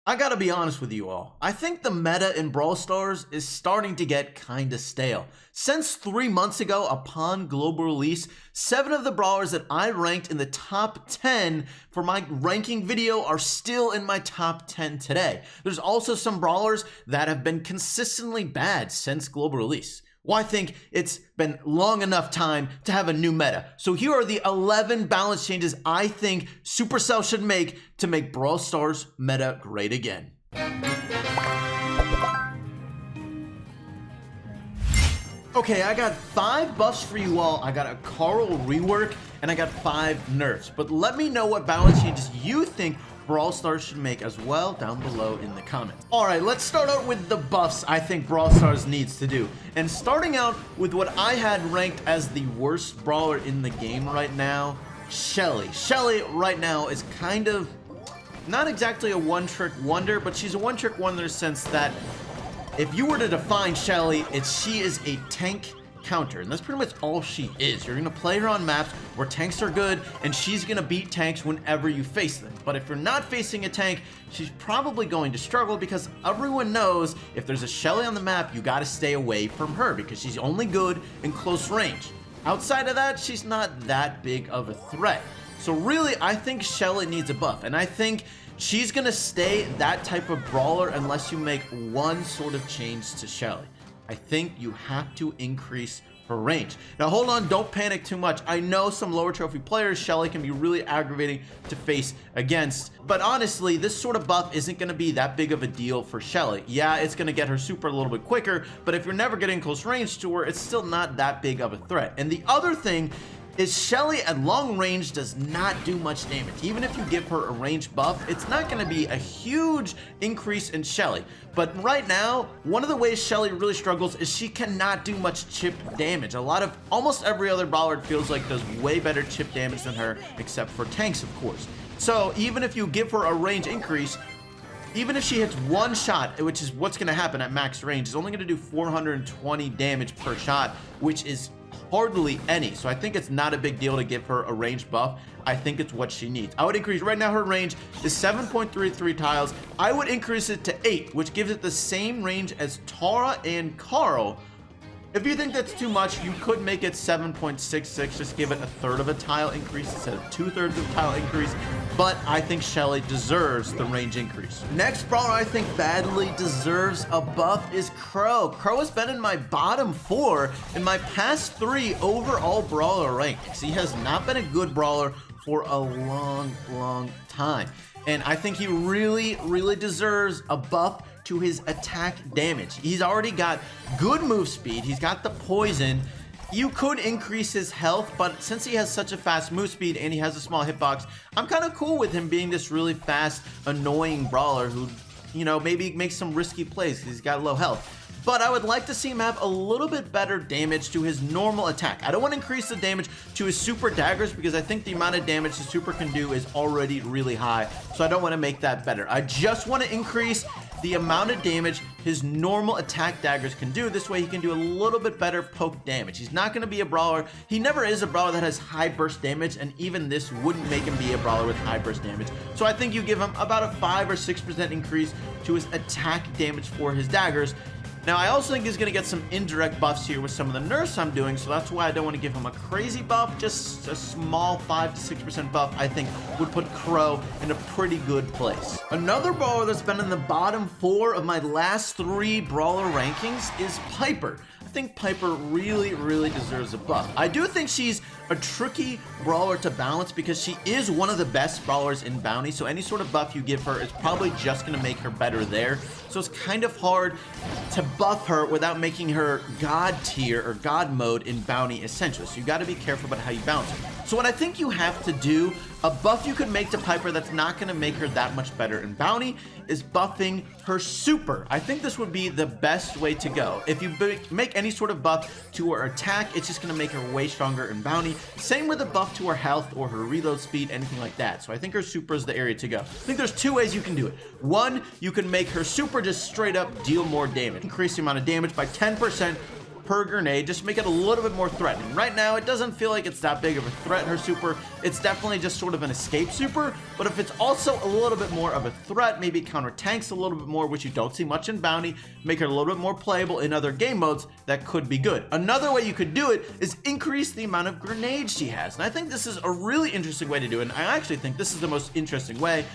I gotta be honest with you all. I think the meta in Brawl Stars is starting to get kinda stale. Since 3 months ago, upon global release, 7 of the brawlers that I ranked in the top 10 for my ranking video are still in my top 10 today. There's also some brawlers that have been consistently bad since global release. Well, I think it's been long enough time to have a new meta. So here are the 11 balance changes I think Supercell should make to make Brawl Stars meta great again. Okay, I got 5 buffs for you all. I got a Cory rework and I got 5 nerfs. But let me know what balance changes you think Brawl Stars should make as well down below in the comments. Alright, let's start out with the buffs I think Brawl Stars needs to do. And starting out with what I had ranked as the worst brawler in the game right now, Shelley. Shelley right now is kind of not exactly a one-trick wonder, but she's a one-trick wonder in the sense that if you were to define Shelley, she is a tank counter, and that's pretty much all she is. You're gonna play her on maps where tanks are good, and she's gonna beat tanks whenever you face them. But if you're not facing a tank, she's probably going to struggle because everyone knows if there's a Shelley on the map, you gotta stay away from her because she's only good in close range. Outside of that, she's not that big of a threat. So really, I think Shelley needs a buff, and I think she's gonna stay that type of brawler unless you make one sort of change to Shelley. I think you have to increase her range. Now hold on, don't panic too much. I know some lower trophy players, Shelley can be really aggravating to face against, but honestly, this sort of buff isn't gonna be that big of a deal for Shelley. Yeah, it's gonna get her super a little bit quicker, but if you're never getting close range to her, it's still not that big of a threat. And the other thing is Shelley at long range does not do much damage. Even if you give her a range buff, it's not going to be a huge increase in Shelley. But right now, one of the ways Shelley really struggles is she cannot do much chip damage. Almost every other brawler feels like does way better chip damage than her, except for tanks, of course. So even if you give her a range increase, even if she hits one shot, which is what's going to happen at max range, it's only going to do 420 damage per shot, which is hardly any. So I think it's not a big deal to give her a range buff. I think it's what she needs. I would increase, right now her range is 7.33 tiles. I would increase it to 8, which gives it the same range as Tara and Carl. If you think that's too much, you could make it 7.66, just give it a third of a tile increase instead of 2/3 of a tile increase, but I think Shelley deserves the range increase. Next brawler I think badly deserves a buff is Crow. Crow has been in my bottom 4 in my past 3 overall brawler rankings. He has not been a good brawler for a long time, and I think he really deserves a buff to his attack damage. He's already got good move speed, he's got the poison. You could increase his health, but since he has such a fast move speed and he has a small hitbox, I'm kind of cool with him being this really fast, annoying brawler who, you know, maybe makes some risky plays because he's got low health. But I would like to see him have a little bit better damage to his normal attack. I don't want to increase the damage to his super daggers because I think the amount of damage his super can do is already really high. So I don't want to make that better. I just want to increase the amount of damage his normal attack daggers can do. This way he can do a little bit better poke damage. He's not going to be a brawler. He never is a brawler that has high burst damage, and even this wouldn't make him be a brawler with high burst damage. So I think you give him about a 5 or 6% increase to his attack damage for his daggers. Now, I also think he's going to get some indirect buffs here with some of the nerfs I'm doing, so that's why I don't want to give him a crazy buff. Just a small 5 to 6% buff, I think, would put Crow in a pretty good place. Another brawler that's been in the bottom 4 of my last 3 brawler rankings is Piper. I think Piper really deserves a buff. I do think she's a tricky brawler to balance because she is one of the best brawlers in Bounty, so any sort of buff you give her is probably just going to make her better there. So it's kind of hard to buff her without making her God tier or God mode in Bounty Essential. So you got to be careful about how you balance her. So what I think you have to do, a buff you could make to Piper that's not going to make her that much better in Bounty, is buffing her super. I think this would be the best way to go. If you make any sort of buff to her attack, it's just going to make her way stronger in Bounty. Same with a buff to her health or her reload speed, anything like that. So I think her super is the area to go. I think there's 2 ways you can do it. One, you can make her super just straight up deal more damage. Increase the amount of damage by 10% per grenade, just make it a little bit more threatening. Right now, it doesn't feel like it's that big of a threat, her super. It's definitely just sort of an escape super, but if it's also a little bit more of a threat, maybe counter tanks a little bit more, which you don't see much in Bounty, make her a little bit more playable in other game modes, that could be good. Another way you could do it is increase the amount of grenades she has, and I think this is a really interesting way to do it, and I actually think this is the most interesting way,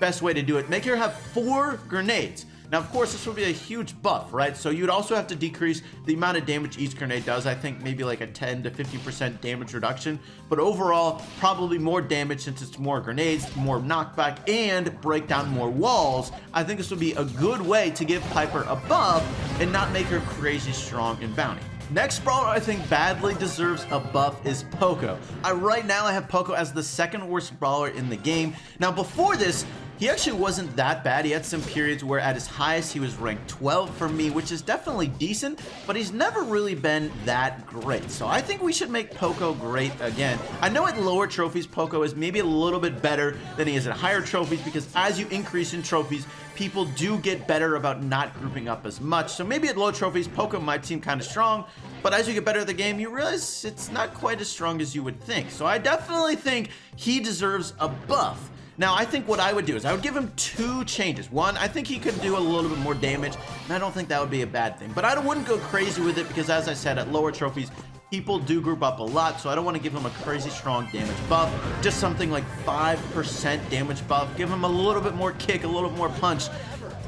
best way to do it. Make her have 4 grenades. Now, of course, this would be a huge buff, right? So you'd also have to decrease the amount of damage each grenade does. I think maybe like a 10 to 50% damage reduction. But overall, probably more damage since it's more grenades, more knockback, and break down more walls. I think this would be a good way to give Piper a buff and not make her crazy strong in Bounty. Next brawler I think badly deserves a buff is Poco. Right now I have Poco as the second worst brawler in the game. Now before this, he actually wasn't that bad. He had some periods where at his highest he was ranked 12 for me, which is definitely decent, but he's never really been that great. So I think we should make Poco great again. I know at lower trophies, Poco is maybe a little bit better than he is at higher trophies, because as you increase in trophies, people do get better about not grouping up as much. So maybe at low trophies, Poco might seem kind of strong, but as you get better at the game, you realize it's not quite as strong as you would think. So I definitely think he deserves a buff. Now, I think what I would do is I would give him 2 changes. One, I think he could do a little bit more damage, and I don't think that would be a bad thing. But I wouldn't go crazy with it because, as I said, at lower trophies, people do group up a lot, so I don't want to give him a crazy strong damage buff. Just something like 5% damage buff. Give him a little bit more kick, a little bit more punch,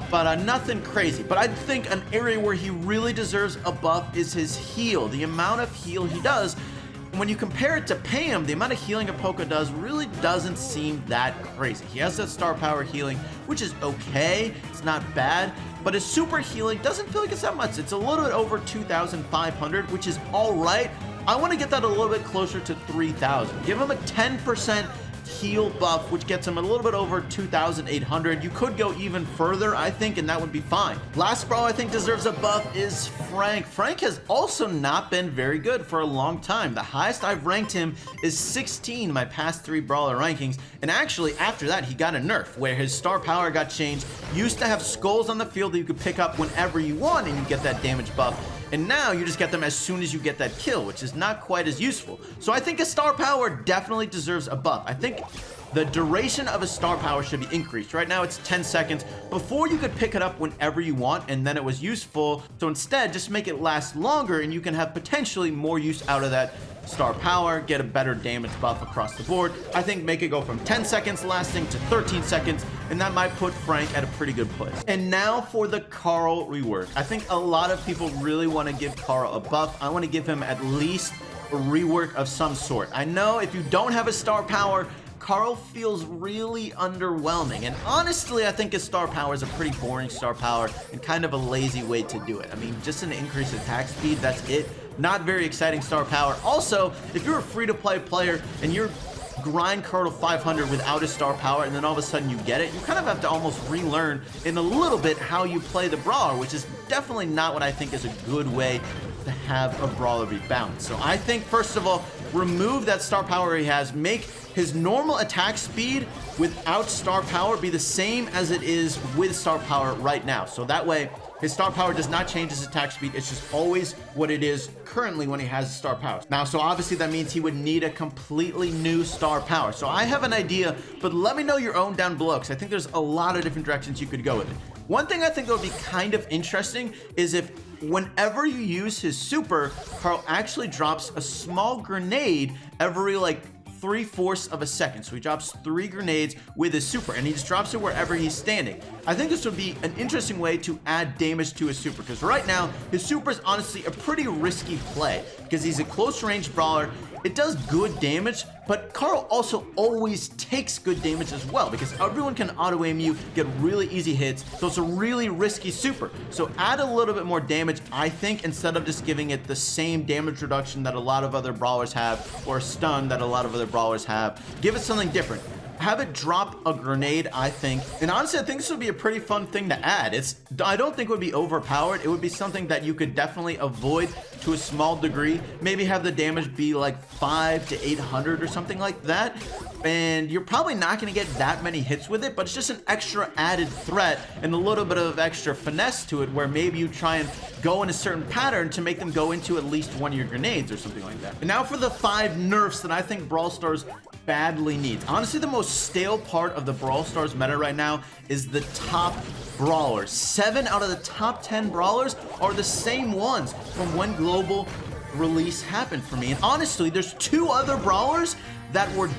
but nothing crazy. But I think an area where he really deserves a buff is his heal. The amount of heal he does, when you compare it to Pam, the amount of healing a Poco does really doesn't seem that crazy. He has that star power healing, which is okay. It's not bad, but his super healing doesn't feel like it's that much. It's a little bit over 2,500, which is all right. I want to get that a little bit closer to 3,000. Give him a 10% heal buff, which gets him a little bit over 2,800. You could go even further, I think, and that would be fine. Last brawler I think deserves a buff is Frank. Frank has also not been very good for a long time. The highest I've ranked him is 16 in my past 3 brawler rankings, and actually after that he got a nerf where his star power got changed. Used to have skulls on the field that you could pick up whenever you want and you get that damage buff, and now you just get them as soon as you get that kill, which is not quite as useful. So I think a star power definitely deserves a buff. I think the duration of a star power should be increased. Right now it's 10 seconds. Before you could pick it up whenever you want and then it was useful. So instead, just make it last longer and you can have potentially more use out of that star power, get a better damage buff across the board. I think make it go from 10 seconds lasting to 13 seconds, and that might put Frank at a pretty good place. And now for the Carl rework. I think a lot of people really want to give Carl a buff. I want to give him at least a rework of some sort. I know if you don't have a star power, Carl feels really underwhelming, and honestly I think his star power is a pretty boring star power and kind of a lazy way to do it. I mean, just an increased attack speed, that's it. Not very exciting star power. Also, if you're a free-to-play player and you're grind Carl to 500 without his star power and then all of a sudden you get it, you kind of have to almost relearn in a little bit how you play the brawler, which is definitely not what I think is a good way to have a brawler be balanced. So I think first of all, remove that star power he has, make his normal attack speed without star power be the same as it is with star power right now. So that way his star power does not change his attack speed. It's just always what it is currently when he has star power. Now, so obviously that means he would need a completely new star power. So I have an idea, but let me know your own down below, because I think there's a lot of different directions you could go with it. One thing I think that would be kind of interesting is if whenever you use his super, Carl actually drops a small grenade every like 3/4 of a second. So he drops 3 grenades with his super and he just drops it wherever he's standing. I think this would be an interesting way to add damage to his super, because right now his super is honestly a pretty risky play because he's a close range brawler. It does good damage, but Carl also always takes good damage as well because everyone can auto aim you, get really easy hits, so it's a really risky super. So add a little bit more damage, I think, instead of just giving it the same damage reduction that a lot of other brawlers have or stun that a lot of other brawlers have. Give it something different. Have it drop a grenade, I think. And honestly, I think this would be a pretty fun thing to add. I don't think it would be overpowered. It would be something that you could definitely avoid to a small degree. Maybe have the damage be like 500 to 800 or something like that. and you're probably not going to get that many hits with it, but it's just an extra added threat and a little bit of extra finesse to it, where maybe you try and go in a certain pattern to make them go into at least one of your grenades or something like that. And now for the 5 nerfs that I think Brawl Stars badly needs. Honestly, the most stale part of the Brawl Stars meta right now is the top brawlers. 7 out of the top 10 brawlers are the same ones from when global release happened for me. And honestly, there's 2 other brawlers that were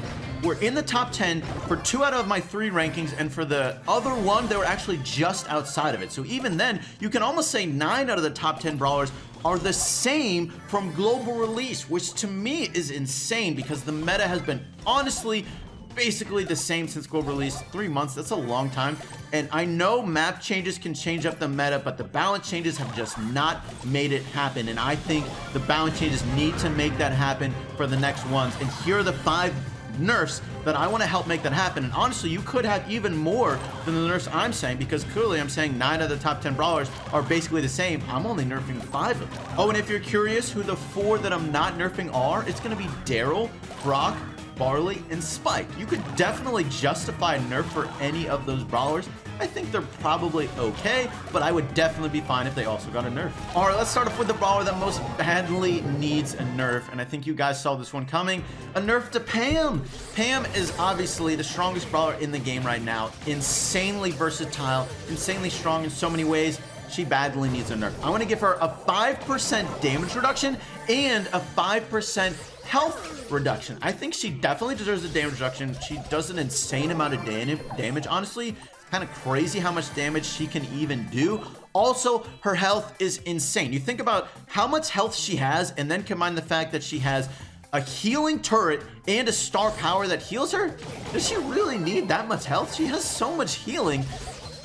in the top 10 for 2 out of my 3 rankings, and for the other one, they were actually just outside of it. So even then, you can almost say 9 out of the top 10 brawlers are the same from global release, which to me is insane because the meta has been honestly basically the same since global release. 3 months, that's a long time. And I know map changes can change up the meta, but the balance changes have just not made it happen. And I think the balance changes need to make that happen for the next ones. And here are the 5 nerfs that I want to help make that happen. And honestly, you could have even more than the nerfs I'm saying, because clearly I'm saying 9 of the top 10 brawlers are basically the same. I'm only nerfing 5 of them. Oh, and if you're curious who the 4 that I'm not nerfing are, it's going to be Daryl, Brock, Barley, and Spike. You could definitely justify a nerf for any of those brawlers. I think they're probably okay, but I would definitely be fine if they also got a nerf. All right, let's start off with the brawler that most badly needs a nerf, and I think you guys saw this one coming. A nerf to Pam. Pam is obviously the strongest brawler in the game right now. Insanely versatile, insanely strong in so many ways. She badly needs a nerf. I want to give her a 5% damage reduction and a 5% health reduction. I think she definitely deserves a damage reduction. She does an insane amount of damage. Honestly, kind of crazy how much damage she can even do. Also, her health is insane. You think about how much health she has, and then combine the fact that she has a healing turret and a star power that heals her. Does she really need that much health? She has so much healing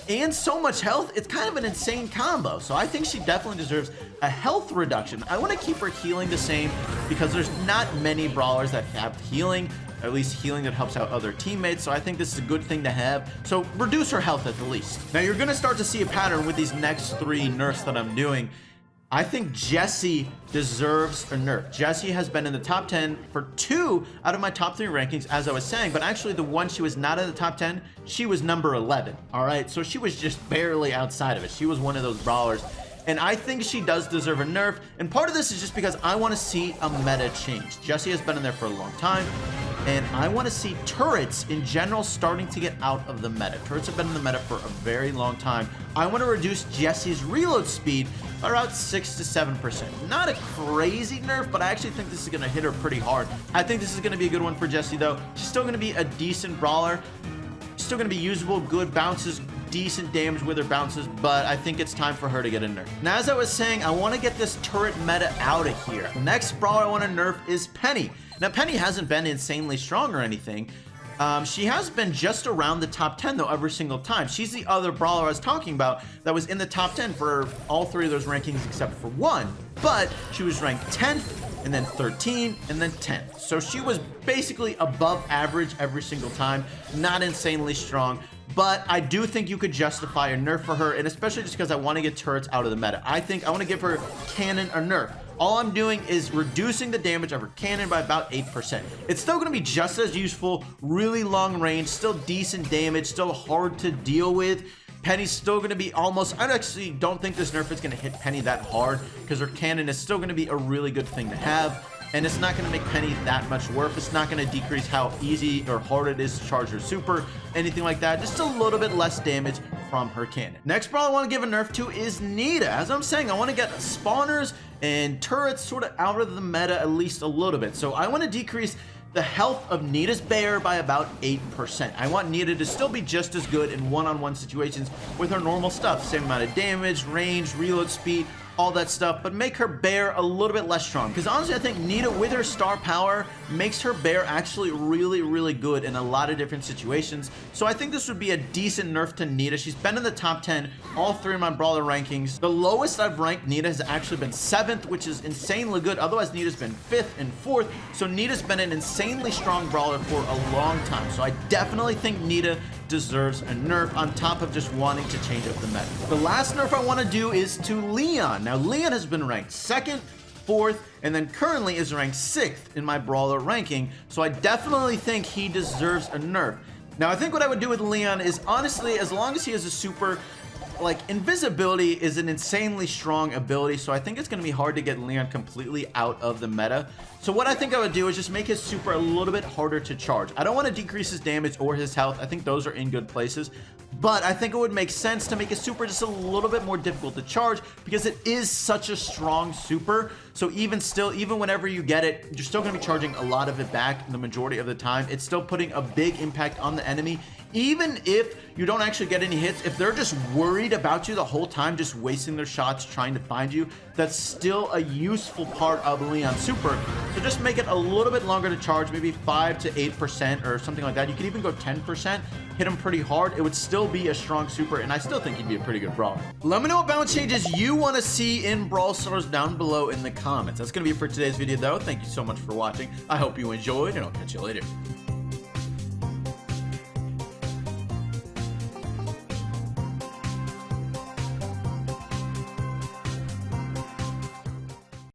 and so much health. It's kind of an insane combo. So I think she definitely deserves a health reduction. I want to keep her healing the same because there's not many brawlers that have healing, at least healing that helps out other teammates. So I think this is a good thing to have. So reduce her health at the least. Now you're going to start to see a pattern with these next 3 nerfs that I'm doing. I think Jessie deserves a nerf. Jessie has been in the top 10 for 2 out of my top 3 rankings, as I was saying, but actually the one she was not in the top 10, she was number 11. All right, so she was just barely outside of it. She was one of those brawlers, and I think she does deserve a nerf, and part of this is just because I want to see a meta change. Jessie has been in there for a long time, and I want to see turrets in general starting to get out of the meta. Turrets have been in the meta for a very long time. I want to reduce Jessie's reload speed by about 6 to 7%. Not a crazy nerf, but I actually think this is going to hit her pretty hard. I think this is going to be a good one for Jessie, though. She's still going to be a decent brawler. Still going to be usable, good bounces, decent damage with her bounces, but I think it's time for her to get a nerf. Now, as I was saying, I want to get this turret meta out of here. The next brawler I want to nerf is Penny. Now, Penny hasn't been insanely strong or anything. She has been just around the top 10, though, every single time. She's the other brawler I was talking about that was in the top 10 for all 3 of those rankings except for 1. But she was ranked 10th, and then 13, and then 10th. So she was basically above average every single time. Not insanely strong. But I do think you could justify a nerf for her, and especially just because I want to get turrets out of the meta. I think I want to give her cannon a nerf. All I'm doing is reducing the damage of her cannon by about 8%. It's still going to be just as useful, really long range, still decent damage, still hard to deal with. Penny's still going to be almost, I actually don't think this nerf is going to hit Penny that hard because her cannon is still going to be a really good thing to have. And it's not going to make Penny that much worse. It's not going to decrease how easy or hard it is to charge her super, anything like that. Just a little bit less damage from her cannon. Next brawl I want to give a nerf to is Nita. As I'm saying, I want to get spawners and turrets sort of out of the meta at least a little bit. So I want to decrease the health of Nita's bear by about 8%. I want Nita to still be just as good in one-on-one situations with her normal stuff. Same amount of damage, range, reload speed, all that stuff, but make her bear a little bit less strong. Because honestly, I think Nita with her star power makes her bear actually really, really good in a lot of different situations. So I think this would be a decent nerf to Nita. She's been in the top 10, all 3 of my brawler rankings. The lowest I've ranked Nita has actually been 7th, which is insanely good. Otherwise, Nita's been 5th and 4th. So Nita's been an insanely strong brawler for a long time. So I definitely think Nita deserves a nerf on top of just wanting to change up the meta. The last nerf I want to do is to Leon. Now, Leon has been ranked 2nd, 4th, and then currently is ranked 6th in my brawler ranking, so I definitely think he deserves a nerf. Now, I think what I would do with Leon is, honestly, as long as he has a super, like, invisibility is an insanely strong ability, so I think it's going to be hard to get Leon completely out of the meta. So what I think I would do is just make his super a little bit harder to charge. I don't want to decrease his damage or his health. I think those are in good places. But I think it would make sense to make his super just a little bit more difficult to charge because it is such a strong super. So even still, even whenever you get it, you're still going to be charging a lot of it back the majority of the time. It's still putting a big impact on the enemy. Even if you don't actually get any hits, if they're just worried about you the whole time, just wasting their shots trying to find you, that's still a useful part of Leon's super. So just make it a little bit longer to charge, maybe 5 to 8% or something like that. You could even go 10%, hit him pretty hard. It would still be a strong super, and I still think he'd be a pretty good brawler. Let me know what balance changes you want to see in Brawl Stars down below in the comments. That's going to be it for today's video, though. Thank you so much for watching. I hope you enjoyed, and I'll catch you later.